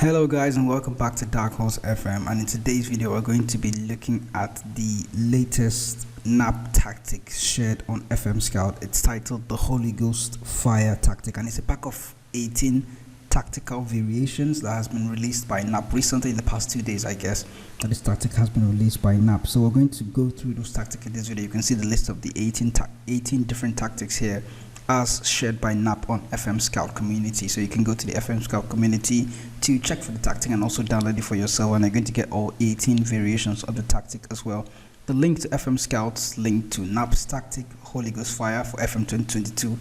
Hello guys, and welcome back to DarkHorse FM, and in today's video we're going to be looking at the latest Knap tactics shared on FMScout. It's titled the HolyGhostFire Tactic, and it's a pack of 18 tactical variations that has been released by Knap recently in the past 2 days, I guess. That this tactic has been released by Knap. So we're going to go through those tactics in this video. You can see the list of the 18 different tactics here as shared by Knap on FMScout community. So you can go to the FMScout community to check for the tactic and also download it for yourself, and you're going to get all 18 variations of the tactic as well. The link to FMScout's link to Knap's tactic HOLYGHOSTFIRE for FM22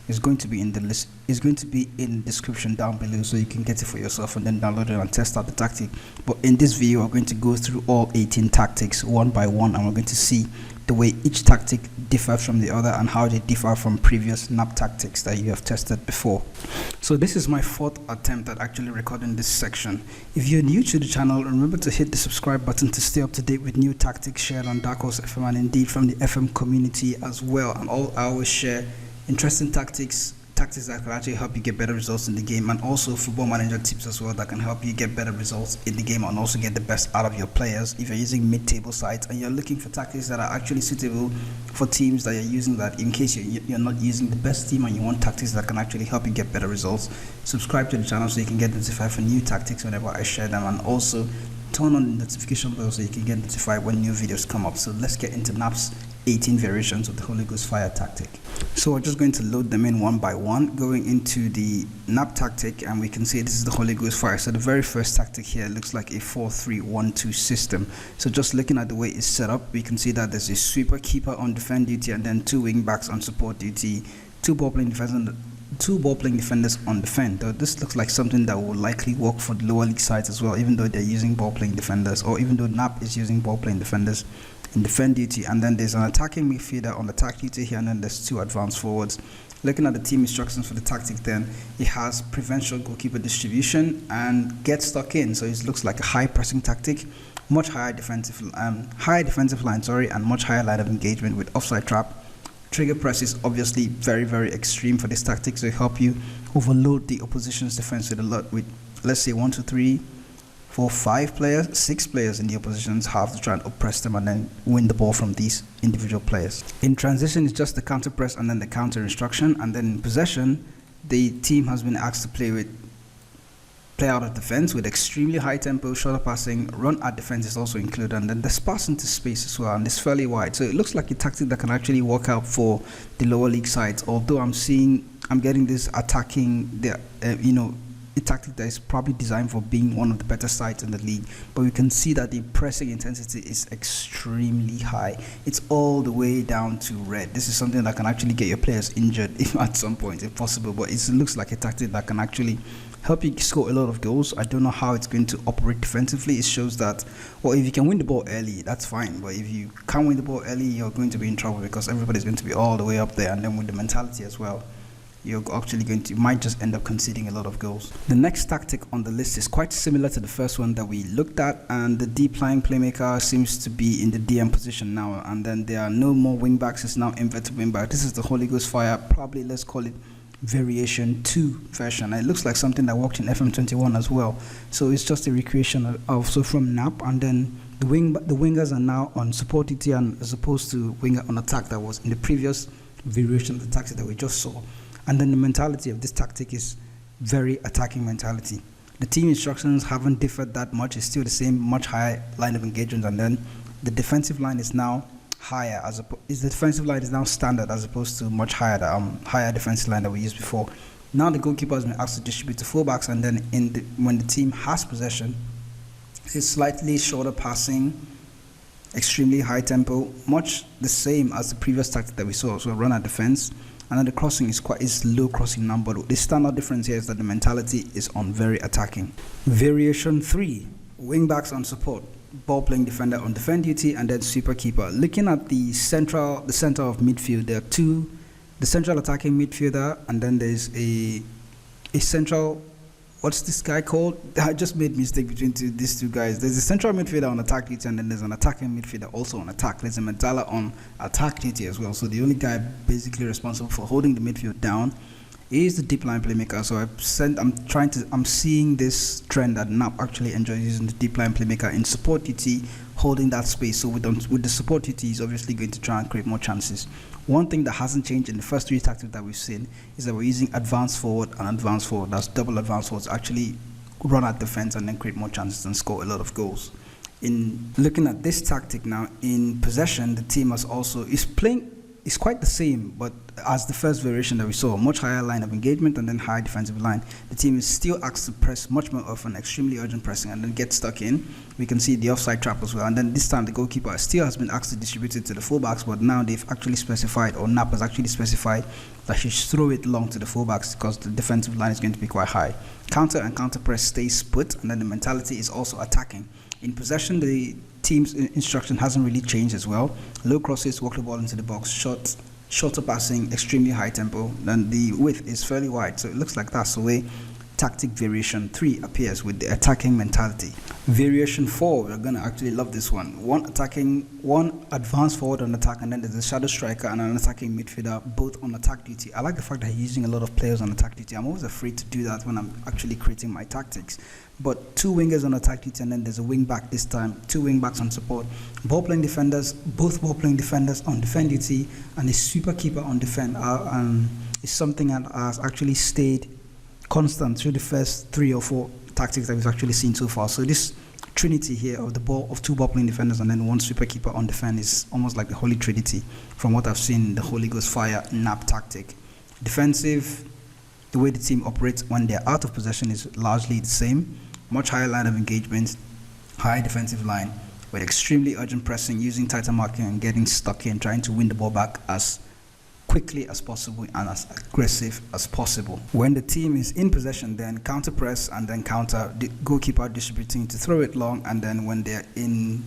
is going to be in the list, is going to be in the description down below, so you can get it for yourself and then download it and test out the tactic. But in this video we're going to go through all 18 tactics one by one, and we're going to see the way each tactic differs from the other and how they differ from previous Knap tactics that you have tested before. So this is my fourth attempt at actually recording this section. If you're new to the channel, remember to hit the subscribe button to stay up to date with new tactics shared on DarkHorse FM and indeed from the FM community as well. And I always share interesting tactics that can actually help you get better results in the game, and also football manager tips as well that can help you get better results in the game and also get the best out of your players. If you're using mid-table sites and you're looking for tactics that are actually suitable for teams that you're using, that in case you're not using the best team and you want tactics that can actually help you get better results, subscribe to the channel so you can get notified for new tactics whenever I share them, and also turn on the notification bell so you can get notified when new videos come up. So let's get into Knap's 18 variations of the HolyGhostFire tactic. So we're just going to load them in one by one, going into the Knap tactic, and we can see this is the HolyGhostFire. So the very first tactic here looks like a 4-3-1-2 system. So just looking at the way it's set up, we can see that there's a sweeper keeper on defend duty and then 2 wing backs on support duty, 2 ball playing defenders on defend. Though this looks like something that will likely work for the lower league sides as well, even though they're using ball playing defenders, or even though Knap is using ball playing defenders in defend duty. And then there's an attacking midfielder on attack duty here, and then there's 2 advanced forwards. Looking at the team instructions for the tactic, then it has prevent shot goalkeeper distribution and get stuck in. So it looks like a high pressing tactic, much higher defensive line, and much higher line of engagement with offside trap. Trigger press is obviously very extreme for this tactic, so it help you overload the opposition's defense with a lot, with let's say 1, 2, 3, 4, 5 players, 6 players in the opposition's half to try and oppress them and then win the ball from these individual players. In transition, it's just the counter press and then the counter instruction, and then in possession, the team has been asked to play out of defense with extremely high tempo, shorter passing, run at defense is also included, and then there's pass into space as well, and it's fairly wide. So it looks like a tactic that can actually work out for the lower league sides, although I'm getting this attacking a tactic that is probably designed for being one of the better sides in the league. But we can see that the pressing intensity is extremely high. It's all the way down to red. This is something that can actually get your players injured if at some point, if possible. But it looks like a tactic that can actually help you score a lot of goals. I don't know how it's going to operate defensively. It shows that, well, if you can win the ball early, that's fine. But if you can't win the ball early, you're going to be in trouble, because everybody's going to be all the way up there, and then with the mentality as well, you're actually might just end up conceding a lot of goals. The next tactic on the list is quite similar to the first one that we looked at, and the deep lying playmaker seems to be in the DM position now, and then there are no more wing backs. It's now inverted wing back. This is the HolyGhostFire, probably let's call it variation 2 version. It looks like something that worked in FM21 as well. So it's just a recreation from Knap, and then the wingers are now on support duty, and as opposed to winger on attack that was in the previous variation of the tactic that we just saw. And then the mentality of this tactic is very attacking mentality. The team instructions haven't differed that much. It's still the same, much higher line of engagement, and then the defensive line is now higher, the defensive line is now standard as opposed to much higher defensive line that we used before. Now the goalkeeper has been asked to distribute to fullbacks, and then when the team has possession, it's slightly shorter passing, extremely high tempo, much the same as the previous tactic that we saw. So run at defense, and then the crossing is low crossing number. The standard difference here is that the mentality is on very attacking. Variation 3, wing backs on support, ball playing defender on defend duty, and then sweeper keeper. Looking at the center of midfield, there are the central attacking midfielder, and then there's a central, what's this guy called? I just made mistake between these two guys. There's a central midfielder on attack duty, and then there's an attacking midfielder also on attack. There's a Medalla on attack duty as well. So the only guy basically responsible for holding the midfield down He is the deep line playmaker, so I'm seeing this trend that Knap actually enjoys using the deep line playmaker in support UT, holding that space. So with the support UT, he's obviously going to try and create more chances. One thing that hasn't changed in the first 3 tactics that we've seen is that we're using advanced forward and advanced forward. That's double advanced forwards, actually run at defense and then create more chances and score a lot of goals. In looking at this tactic now, in possession, the team is quite the same, but as the first variation that we saw, much higher line of engagement and then high defensive line. The team is still asked to press much more often, extremely urgent pressing, and then get stuck in. We can see the offside trap as well. And then this time the goalkeeper still has been asked to distribute it to the fullbacks, but now they've actually specified, or Knap has actually specified, that he should throw it long to the fullbacks because the defensive line is going to be quite high. Counter and counter press stays put, and then the mentality is also attacking. In possession, the team's instruction hasn't really changed as well. Low crosses, walk the ball into the box, shorter passing, extremely high tempo, and the width is fairly wide. So it looks like that's the way tactic variation 3 appears with the attacking mentality. Variation 4, we're going to actually love this one. One advanced forward on attack, and then there's a shadow striker and an attacking midfielder, both on attack duty. I like the fact that he's using a lot of players on attack duty. I'm always afraid to do that when I'm actually creating my tactics. But 2 wingers on attack duty, and then there's a wing back this time, 2 wing backs on support. Both ball playing defenders on defend duty, and a super keeper on defend. Is something that has actually stayed constant through the first 3 or 4 tactics that we've actually seen so far. So this trinity here of 2 ball playing defenders and then 1 super keeper on defend is almost like the holy trinity from what I've seen in the HOLYGHOSTFIRE Knap tactic. Defensive, the way the team operates when they're out of possession is largely the same. Much higher line of engagement, high defensive line, with extremely urgent pressing, using tighter marking and getting stuck in, trying to win the ball back as quickly as possible and as aggressive as possible. When the team is in possession, then counter press and then counter, the goalkeeper distributing to throw it long, and then when they're in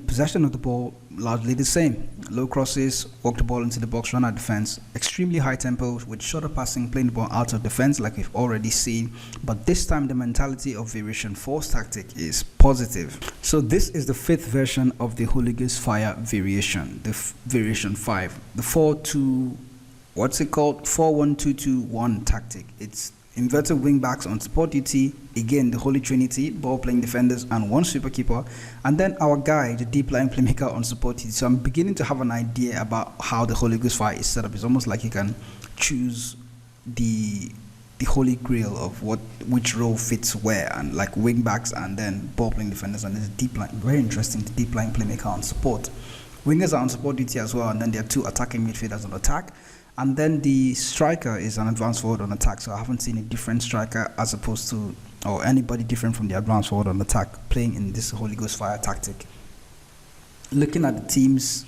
possession of the ball, largely the same. Low crosses, walk the ball into the box, run at defense, extremely high tempo with shorter passing, playing the ball out of defense like we've already seen. But this time the mentality of variation 4's tactic is positive. So this is the 5th version of the HOLYGHOSTFIRE variation, the variation 5, the 4-1-2-2-1 tactic. It's inverted wing backs on support UT, again the holy trinity, ball playing defenders and 1 super keeper, and then our guy, the deep line playmaker on support UT. So I'm beginning to have an idea about how the HOLYGHOSTFIRE is set up. It's almost like you can choose the holy grail of which role fits where, and like wing backs and then ball playing defenders, and there's a deep line, very interesting, the deep line playmaker on support. Wingers are on support UT as well, and then there are 2 attacking midfielders on attack. And then the striker is an advanced forward on attack, so I haven't seen a different striker as opposed to, or anybody different from the advanced forward on attack playing in this HOLYGHOSTFIRE tactic. Looking at the team's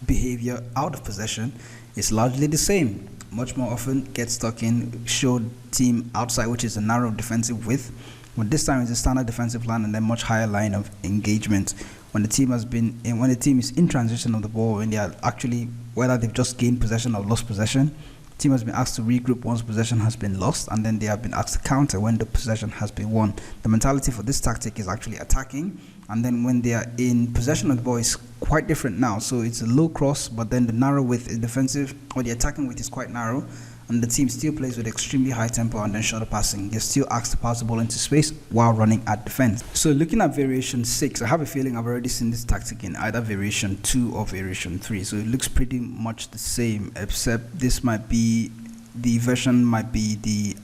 behavior out of possession, it's largely the same. Much more often, get stuck in, show team outside, which is a narrow defensive width. But this time it's a standard defensive line and then much higher line of engagement. When the team is in transition of the ball, when they are actually, whether they've just gained possession or lost possession, the team has been asked to regroup once possession has been lost, and then they have been asked to counter when the possession has been won. The mentality for this tactic is actually attacking, and then when they are in possession of the ball, it's quite different now. So it's a low cross, but then the narrow width is defensive, or the attacking width is quite narrow, and the team still plays with extremely high tempo and then shorter passing. They're still asked to pass the ball into space while running at defense. So looking at variation 6, I have a feeling I've already seen this tactic in either variation 2 or variation 3. So it looks pretty much the same, except this might be, the version might be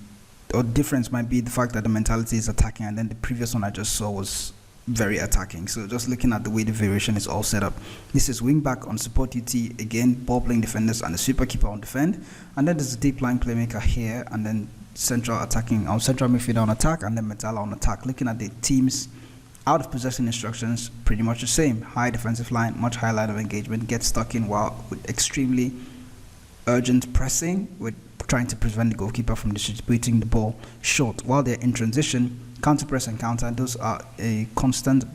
or difference might be the fact that the mentality is attacking, and then the previous one I just saw was very attacking. So just looking at the way the variation is all set up, this is wing back on support UT, again ball playing defenders and the super keeper on defend, and then there's a deep line playmaker here, and then central midfielder on attack, and then Metala on attack. Looking at the team's out of possession instructions, pretty much the same. High defensive line, much higher line of engagement, get stuck in while with extremely urgent pressing, with trying to prevent the goalkeeper from distributing the ball short. While they're in transition, counter press and counter, those are a constant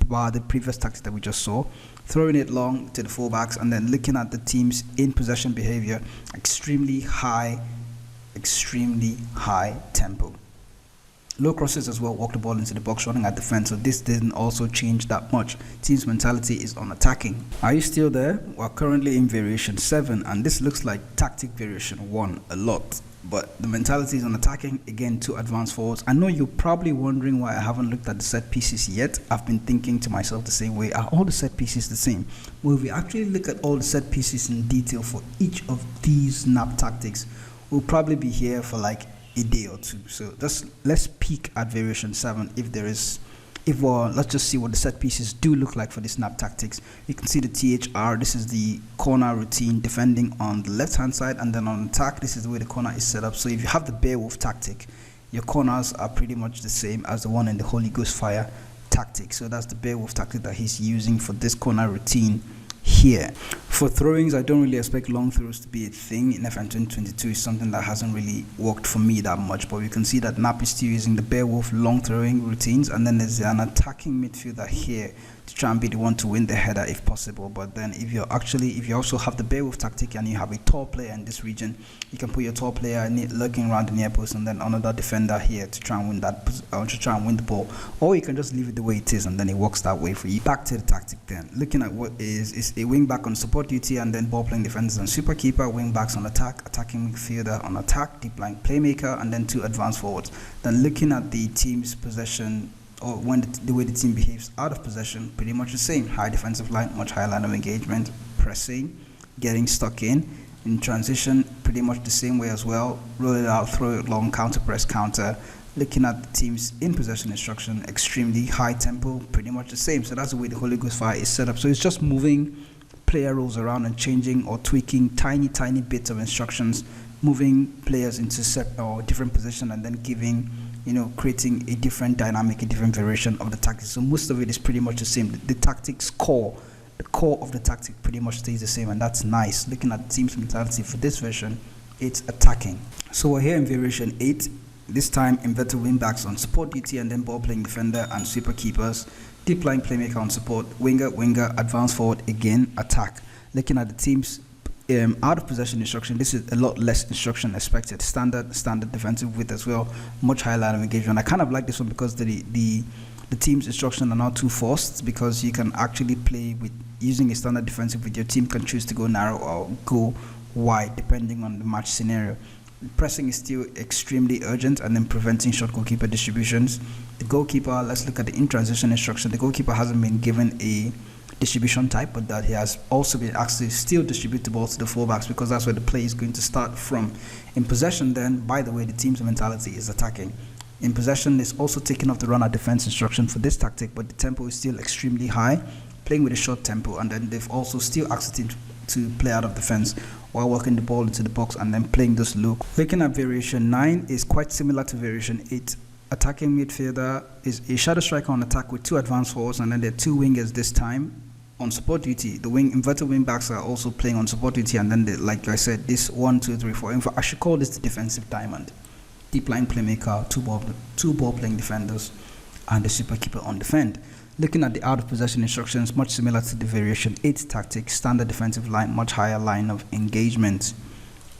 by the previous tactic that we just saw. Throwing it long to the fullbacks, and then looking at the team's in possession behavior, extremely high tempo. Low crosses as well, walk the ball into the box, running at defense. So this didn't also change that much. Team's mentality is on attacking. Are you still there? We're currently in variation 7, and this looks like tactic variation 1 a lot. but the mentality is on attacking. Again, 2 advanced forwards. I know you're probably wondering why I haven't looked at the set pieces yet. I've been thinking to myself the same way. Are all the set pieces the same? Well, if we actually look at all the set pieces in detail for each of these Knap tactics, we'll probably be here for like a day or two. So let's peek at variation 7 if there is. Let's just see what the set pieces do look like for this Knap tactics. You can see the THR. This is the corner routine, defending on the left hand side, and then on attack, this is the way the corner is set up. So if you have the Beowulf tactic, your corners are pretty much the same as the one in the HolyGhostFire Tactic. So that's the Beowulf tactic that he's using for this corner routine here. For throwings, I don't really expect long throws to be a thing in FM22. It's something that hasn't really worked for me that much, but you can see that Knap is still using the Beowulf long throwing routines, and then there's an attacking midfielder here to try and be the one to win the header if possible. But then if you also have the Beowulf tactic and you have a tall player in this region, you can put your tall player lurking around the near post and then another defender here to try and win the ball, or you can just leave it the way it is and then it works that way for you. Back to the tactic then. Looking at what is a wing back on support duty and then ball playing defenders and super keeper, wing backs on attack, attacking midfielder on attack, deep line playmaker, and then 2 advanced forwards. Then looking at the team's possession, or when the way the team behaves out of possession, pretty much the same. High defensive line, much higher line of engagement, pressing, getting stuck in transition, pretty much the same way as well. Roll it out, throw it long, counter press, counter. Looking at the team's in possession instruction, extremely high tempo, pretty much the same. So that's the way the HolyGhostFire is set up. So it's just moving player roles around and changing or tweaking tiny bits of instructions, moving players into set or different position, and then giving, creating a different dynamic, a different variation of the tactics. So most of it is pretty much the same. The tactics core, the core of the tactic pretty much stays the same, and that's nice. Looking at the team's mentality for this version, it's attacking. So we're here in variation 8. This time inverted wing backs on support duty and then ball playing defender and super keepers. Deep line playmaker on support, winger, advanced forward, again, attack. Looking at the team's out of possession instruction, this is a lot less instruction expected. Standard defensive width as well, much higher line of engagement. I kind of like this one because the team's instructions are not too forced, because you can actually play with using a standard defensive with your team can choose to go narrow or go wide depending on the match scenario. Pressing is still extremely urgent, and then preventing short goalkeeper distributions. The goalkeeper, let's look at the in transition instruction. The goalkeeper hasn't been given a distribution type, but that he has also been asked to still distribute the ball to the fullbacks, because that's where the play is going to start from. In possession then, by the way, the team's mentality is attacking. In possession is also taking off the runner defense instruction for this tactic, but the tempo is still extremely high, playing with a short tempo, and then they've also still asked the team to play out of defense while working the ball into the box and then playing this look. Looking at variation 9 is quite similar to variation 8. Attacking midfielder is a shadow striker on attack with 2 advanced forwards, and then there are 2 wingers this time on support duty. The inverted wing backs are also playing on support duty, and then like I said, this 1, 2, 3, 4. In fact, I should call this the defensive diamond. Deep line playmaker, two ball playing defenders, and the super keeper on defend. Looking at the out of possession instructions, much similar to the variation 8 tactic, standard defensive line, much higher line of engagement.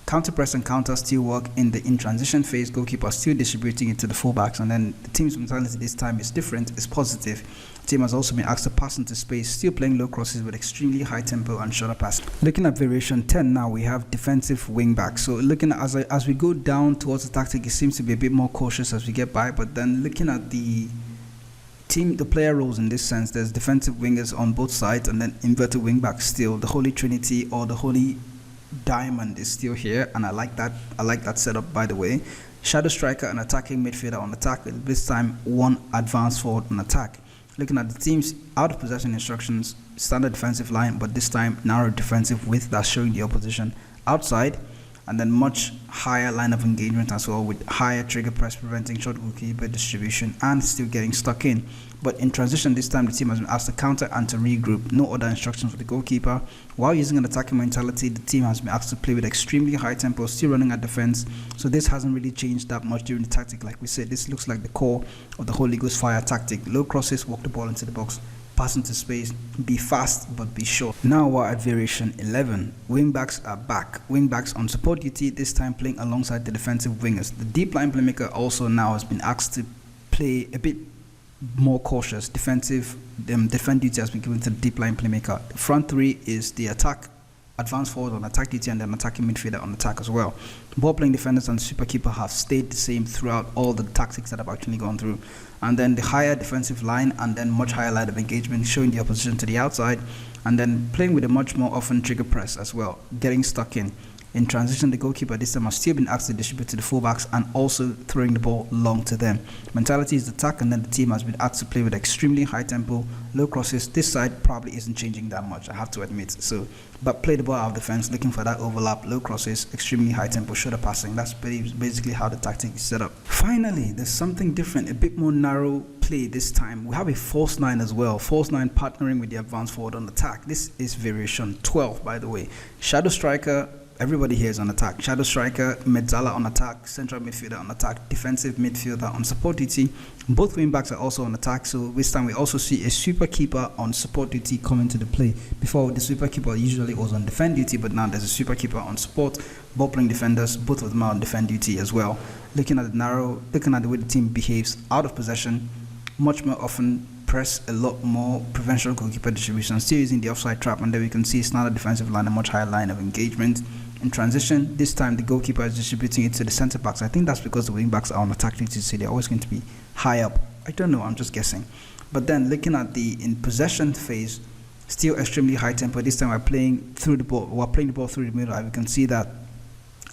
Counter press and counter still work in the in transition phase. Goalkeeper still distributing it to the fullbacks, and then the team's mentality this time is different, it's positive. The team has also been asked to pass into space, still playing low crosses with extremely high tempo and shorter pass. Looking at variation 10 now, we have defensive wing back. So looking at as we go down towards the tactic, it seems to be a bit more cautious as we get by, but then looking at the player roles in this sense, there's defensive wingers on both sides, and then inverted wing backs still. The Holy Trinity or the Holy Diamond is still here, and I like that setup, by the way. Shadow striker and attacking midfielder on attack, this time 1 advanced forward on attack. Looking at the team's out of possession instructions, standard defensive line, but this time narrow defensive width, that's showing the opposition outside, and then much higher line of engagement as well, with higher trigger press, preventing short goalkeeper distribution and still getting stuck in. But in transition this time, the team has been asked to counter and to regroup. No other instructions for the goalkeeper. While using an attacking mentality, the team has been asked to play with extremely high tempo, still running at defense. So this hasn't really changed that much during the tactic. Like we said, this looks like the core of the HolyGhostFire tactic. Low crosses, walk the ball into the box, pass into space, be fast but be short. Now we're at variation 11. Wing backs are back. Wing backs on support duty, this time playing alongside the defensive wingers. The deep line playmaker also now has been asked to play a bit more cautious. Defend duty has been given to the deep line playmaker. The front 3 is the attack advanced forward on attack duty, and then attacking midfielder on attack as well. Ball playing defenders and super keeper have stayed the same throughout all the tactics that I've actually gone through. And then the higher defensive line, and then much higher line of engagement, showing the opposition to the outside, and then playing with a much more often trigger press as well, getting stuck in. In transition, the goalkeeper this time has still been asked to distribute to the fullbacks and also throwing the ball long to them. Mentality is attack, and then the team has been asked to play with extremely high tempo, low crosses. This side probably isn't changing that much, I have to admit. So, but play the ball out of defense, looking for that overlap, low crosses, extremely high tempo, shoulder passing. That's basically how the tactic is set up. Finally, there's something different, a bit more narrow play this time. We have a false 9 as well. False 9 partnering with the advanced forward on attack. This is variation 12, by the way. Shadow striker. Everybody here is on attack. Shadow striker, mezzala on attack, central midfielder on attack, defensive midfielder on support duty. Both wing backs are also on attack. So this time we also see a super keeper on support duty coming to the play. Before, the super keeper usually was on defend duty, but now there's a super keeper on support. Ball playing defenders, both of them are on defend duty as well. Looking at the way the team behaves out of possession, much more often press, a lot more prevention goalkeeper distribution, still using the offside trap, and then we can see it's not a defensive line, a much higher line of engagement. In transition, this time the goalkeeper is distributing it to the centre backs. I think that's because the wing backs are on attack duty, so they're always going to be high up. I don't know, I'm just guessing. But then looking at the in possession phase, still extremely high tempo. This time we're playing through the ball. We're playing the ball through the middle, and we can see that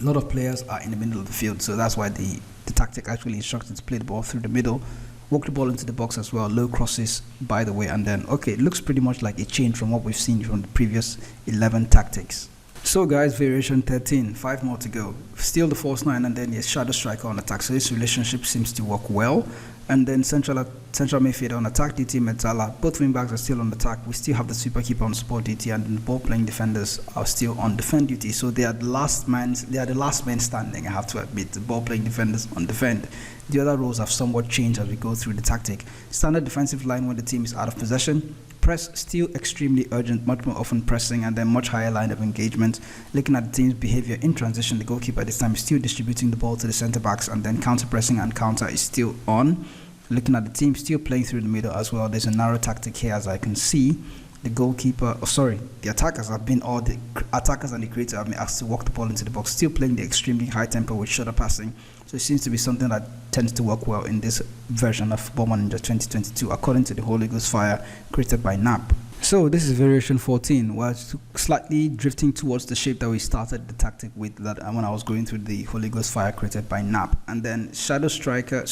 a lot of players are in the middle of the field. So that's why the tactic actually instructs to play the ball through the middle, walk the ball into the box as well, low crosses, by the way. And then, okay, it looks pretty much like a change from what we've seen from the previous 11 tactics. So guys, variation 13, 5 more to go. Still the false 9, and then yes, shadow striker on attack. So this relationship seems to work well. And then central midfielder on attack duty, mezzala. Both wing backs are still on attack. We still have the super keeper on support duty, and the ball playing defenders are still on defend duty. So they are the last man standing, I have to admit. The ball playing defenders on defend. The other roles have somewhat changed as we go through the tactic. Standard defensive line when the team is out of possession. Press still extremely urgent, much more often pressing, and then much higher line of engagement. Looking at the team's behavior in transition, the goalkeeper this time is still distributing the ball to the centre backs, and then counter pressing and counter is still on. Looking at the team still playing through the middle as well. There's a narrow tactic here, as I can see. The goalkeeper, the attackers have been, all the attackers and the creator have been asked to walk the ball into the box, still playing the extremely high tempo with shoulder passing. So it seems to be something that tends to work well in this version of Football Manager 2022, according to the HOLYGHOSTFIRE created by Knap. So this is variation 14. We're slightly drifting towards the shape that we started the tactic with that when I was going through the HOLYGHOSTFIRE created by Knap. And then shadow striker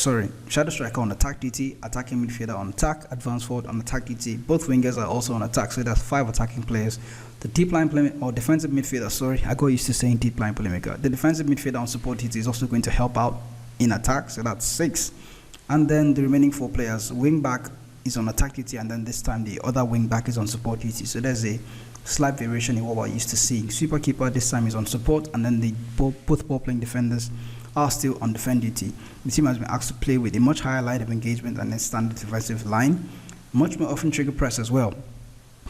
on attack duty, attacking midfielder on attack, advanced forward on attack duty. Both wingers are also on attack, so there's 5 attacking players. The deep line playmaker, or defensive midfielder, I got used to saying deep line playmaker. The defensive midfielder on support duty is also going to help out in attack, so that's 6. And then the remaining 4 players, wing back is on attack duty, and then this time the other wing back is on support duty. So there's a slight variation in what we're used to seeing. Super keeper this time is on support, and then both ball playing defenders are still on defend duty. The team has been asked to play with a much higher line of engagement than a standard defensive line, much more often trigger press as well,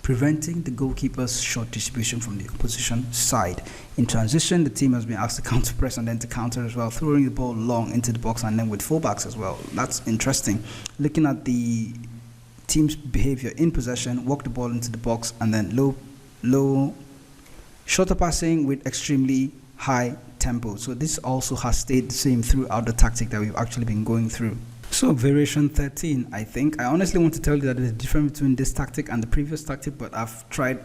preventing the goalkeeper's short distribution from the opposition side. In transition, the team has been asked to counter press and then to counter as well, throwing the ball long into the box and then with fullbacks as well. That's interesting. Looking at the team's behavior in possession, walk the ball into the box, and then low shorter passing with extremely high tempo. So this also has stayed the same throughout the tactic that we've actually been going through. So variation 13, I think. I honestly want to tell you that there's a difference between this tactic and the previous tactic, but I've tried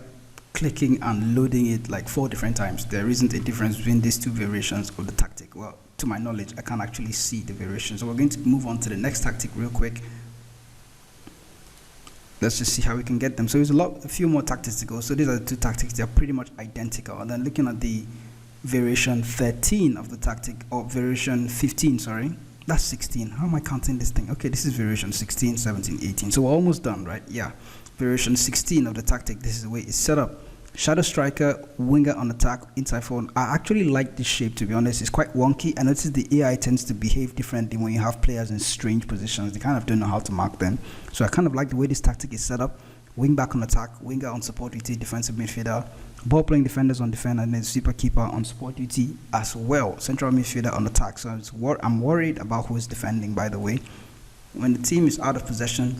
clicking and loading it like 4 different times. There isn't a difference between these 2 variations of the tactic. Well, to my knowledge, I can't actually see the variation. So we're going to move on to the next tactic real quick. Let's just see how we can get them. So there's a few more tactics to go. So these are the 2 tactics. They're pretty much identical. And then looking at the variation 13 of the tactic, or variation 15, sorry. That's 16. How am I counting this thing? Okay, this is variation 16, 17, 18. So we're almost done, right? Yeah. Variation 16 of the tactic. This is the way it's set up. Shadow striker, winger on attack, inside forward. I actually like this shape, to be honest. It's quite wonky. I notice the AI tends to behave differently when you have players in strange positions. They kind of don't know how to mark them. So I kind of like the way this tactic is set up. Wing back on attack, winger on support duty, defensive midfielder, ball playing defenders on defend, and then super keeper on support duty as well. Central midfielder on attack. So I'm worried about who is defending, by the way. When the team is out of possession,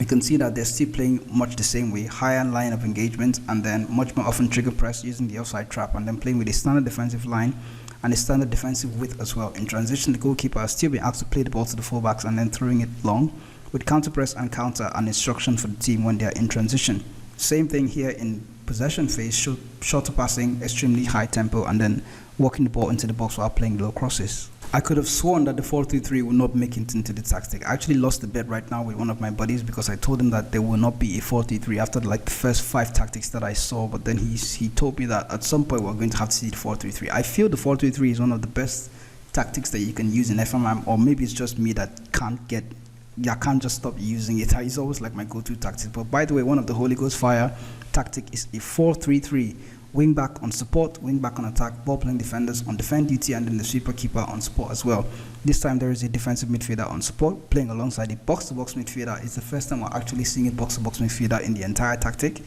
you can see that they're still playing much the same way, higher line of engagement, and then much more often trigger press using the offside trap, and then playing with a standard defensive line and a standard defensive width as well. In transition, the goalkeeper has still been asked to play the ball to the fullbacks and then throwing it long, with counter press and counter an instruction for the team when they are in transition. Same thing here in possession phase, shorter passing, extremely high tempo, and then walking the ball into the box while playing low crosses. I could have sworn that the 4-3-3 would not make it into the tactic. I actually lost the bet right now with one of my buddies because I told him that there will not be a 4-3-3 after like the first 5 tactics that I saw, but then he told me that at some point we're going to have to see the 4-3-3. I feel the 4-3-3 is one of the best tactics that you can use in FMM, or maybe it's just me that I can't just stop using it. It's always like my go-to tactic. But by the way, one of the HolyGhostFire tactic is a 4-3-3. Wing back on support, wing back on attack, ball playing defenders on defend duty, and then the sweeper keeper on support as well. This time there is a defensive midfielder on support playing alongside a box-to-box midfielder. It's the first time we're actually seeing a box-to-box midfielder in the entire tactic,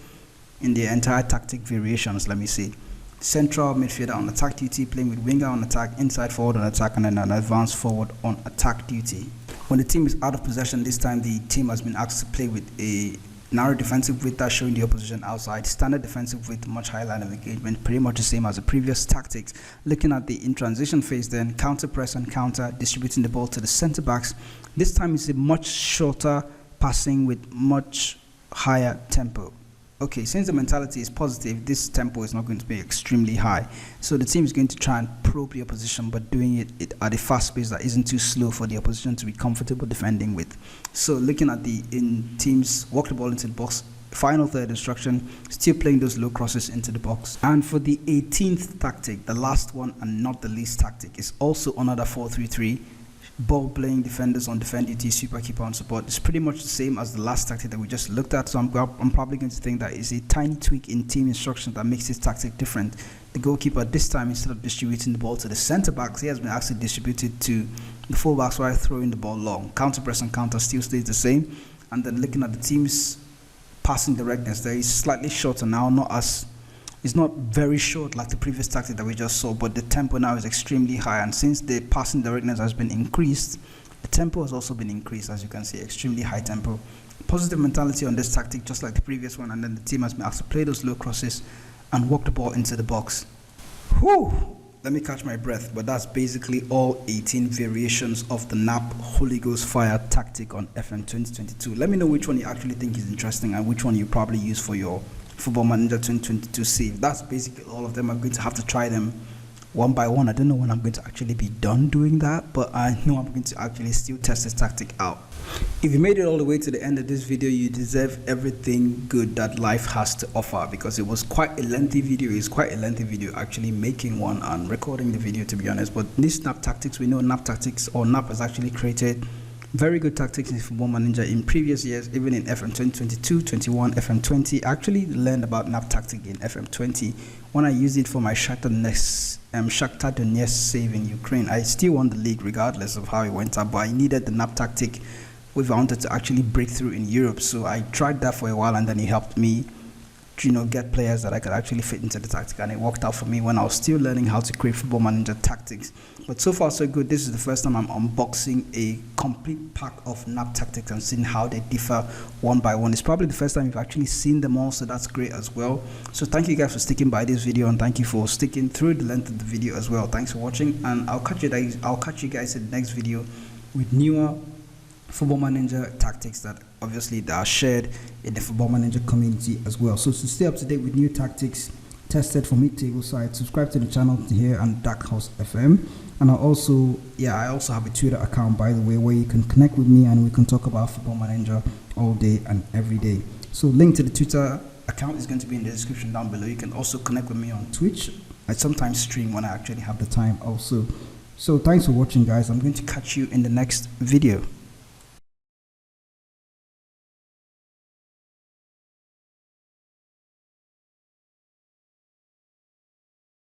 variations, let me see. Central midfielder on attack duty, playing with winger on attack, inside forward on attack, and then an advanced forward on attack duty. When the team is out of possession, this time the team has been asked to play with a narrow defensive width that's showing the opposition outside, standard defensive width, much higher line of engagement, pretty much the same as the previous tactics. Looking at the in transition phase, then counter press and counter, distributing the ball to the center backs. This time it's a much shorter passing with much higher tempo. Okay, since the mentality is positive, this tempo is not going to be extremely high. So the team is going to try and probe the opposition, but doing it at a fast pace that isn't too slow for the opposition to be comfortable defending with. So looking at the teams walk the ball into the box, final third instruction, still playing those low crosses into the box. And for the 18th tactic, the last one and not the least tactic, is also another 4-3-3. Ball playing defenders on defend duty, super keeper on support. It's pretty much the same as the last tactic that we just looked at, so I'm probably going to think that is a tiny tweak in team instruction that makes this tactic different. The goalkeeper this time, instead of distributing the ball to the center backs, he has been actually distributed to the fullbacks while throwing the ball long. Counter press and counter still stays the same, and then looking at the team's passing directness, there is slightly shorter now, it's not very short like the previous tactic that we just saw, but the tempo now is extremely high, and since the passing directness has been increased, the tempo has also been increased, as you can see, extremely high tempo. Positive mentality on this tactic, just like the previous one, and then the team has been asked to play those low crosses and walk the ball into the box. Whew! Let me catch my breath, but that's basically all 18 variations of the Knap HolyGhostFire tactic on FM22. Let me know which one you actually think is interesting and which one you probably use for your Football Manager 2022 save. That's basically all of them. I'm going to have to try them one by one. I don't know when I'm going to actually be done doing that, but I know I'm going to actually still test this tactic out. If you made it all the way to the end of this video, you deserve everything good that life has to offer, because it was quite a lengthy video. It's quite a lengthy video actually making one and recording the video, to be honest. But this Knap Tactics, we know Knap Tactics, or Knap, has actually created very good tactics in Football Manager in previous years, even in FM22, 21, FM20. I actually learned about Knap Tactic in FM20 when I used it for my Shakhtar Donetsk save in Ukraine. I still won the league regardless of how it went up, but I needed the Knap Tactic if I wanted to actually break through in Europe. So I tried that for a while, and then it helped me get players that I could actually fit into the tactic, and it worked out for me when I was still learning how to create Football Manager tactics. But so far so good. This is the first time I'm unboxing a complete pack of Knap Tactics and seeing how they differ one by one. It's probably the first time you've actually seen them all, so that's great as well. So thank you guys for sticking by this video, and thank you for sticking through the length of the video as well. Thanks for watching, and I'll catch you guys in the next video with newer Football Manager tactics that obviously are shared in the Football Manager community as well. So to stay up to date with new tactics tested from mid-table sites, subscribe to the channel here on DarkHorse FM. And I also have a Twitter account, by the way, where you can connect with me and we can talk about Football Manager all day and every day. So link to the Twitter account is going to be in the description down below. You can also connect with me on Twitch. I sometimes stream when I actually have the time also. So thanks for watching, guys. I'm going to catch you in the next video.